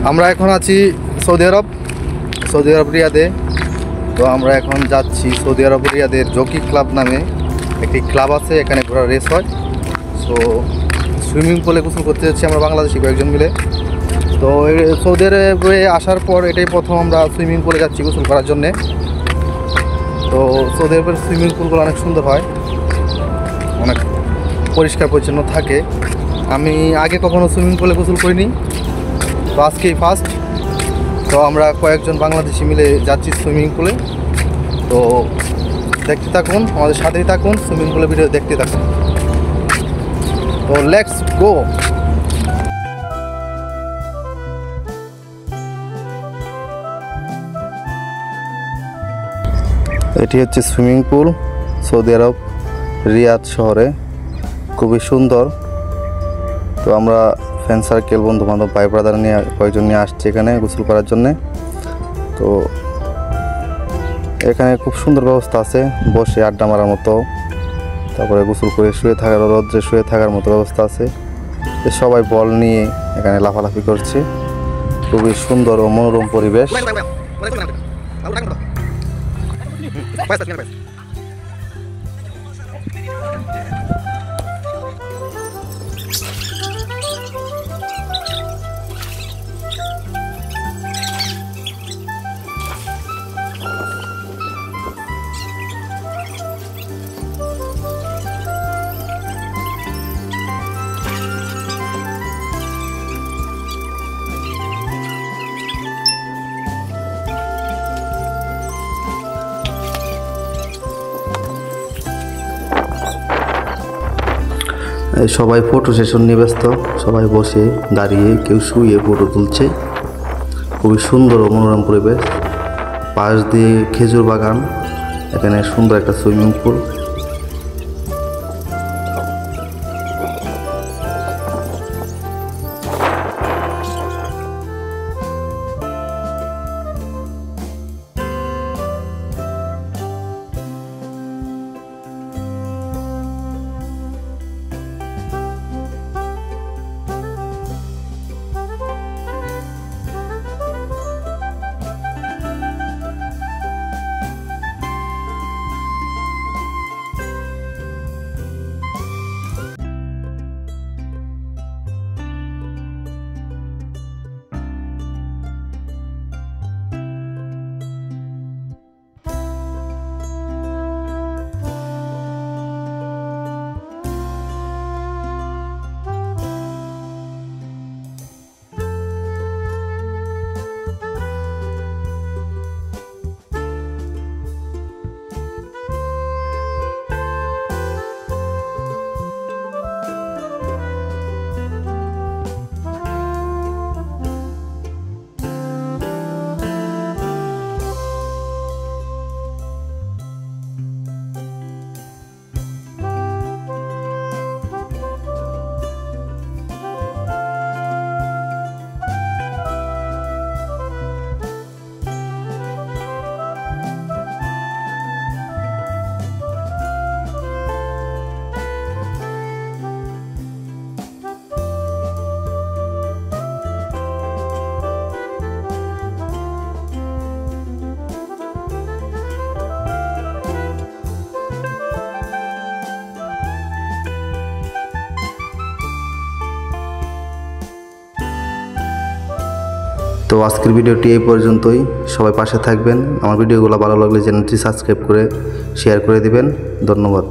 আমরা এখন আছি সৌদি আরব রিয়াদে। তো আমরা এখন যাচ্ছি সৌদি আরব রিয়াদের জকি ক্লাব নামে একটি ক্লাব আছে, এখানে ঘোড়া রেস হয়। সো সুইমিং পুলে গোসল করতে যাচ্ছি আমরা বাংলাদেশি কয়েকজন মিলে। তো সৌদি আরবে আসার পর এটাই প্রথম আমরা সুইমিং পুলে যাচ্ছি গোসল করার জন্যে। তো সৌদি আরবের সুইমিং পুলগুলো অনেক সুন্দর হয়, অনেক পরিষ্কার পরিচ্ছন্ন থাকে। আমি আগে কখনো সুইমিং পুলে গোসল করিনি, তো আজকেই ফার্স্ট। তো আমরা কয়েকজন বাংলাদেশি মিলে যাচ্ছি সুইমিং পুলে। তো দেখতে থাকুন, আমাদের সাথেই থাকুন, সুইমিং পুলের ভিডিও দেখতে থাকুন। তো লেটস গো। এটি হচ্ছে সুইমিং পুল সৌদি আরব রিয়াদ শহরে, খুবই সুন্দর। তো আমরা ফ্রেন্ড সার্কেল, বন্ধু বান্ধব, ভাই ব্রাদার নিয়ে কয়েকজন নিয়ে আসছি এখানে গোসল করার জন্যে। তো এখানে খুব সুন্দর ব্যবস্থা আছে, বসে আড্ডা মারার মতো, তারপরে গোসল করে রোদ্রে শুয়ে থাকার মতো ব্যবস্থা আছে। সবাই বল নিয়ে এখানে লাফালাফি করছে, খুবই সুন্দর ও মনোরম পরিবেশ। সবাই ফটো সেশন নিয়ে ব্যস্ত, সবাই বসে দাঁড়িয়ে কেউ শুয়ে ফটো তুলছে। খুবই সুন্দর ও মনোরম পরিবেশ, পাশ দিয়ে খেজুর বাগান, এখানে সুন্দর একটা সুইমিং পুল। তো আজকের ভিডিওটি এই পর্যন্তই। সবাই পাশে থাকবেন, আমার ভিডিওগুলো ভালো লাগলে চ্যানেলটি সাবস্ক্রাইব করে শেয়ার করে দিবেন। ধন্যবাদ।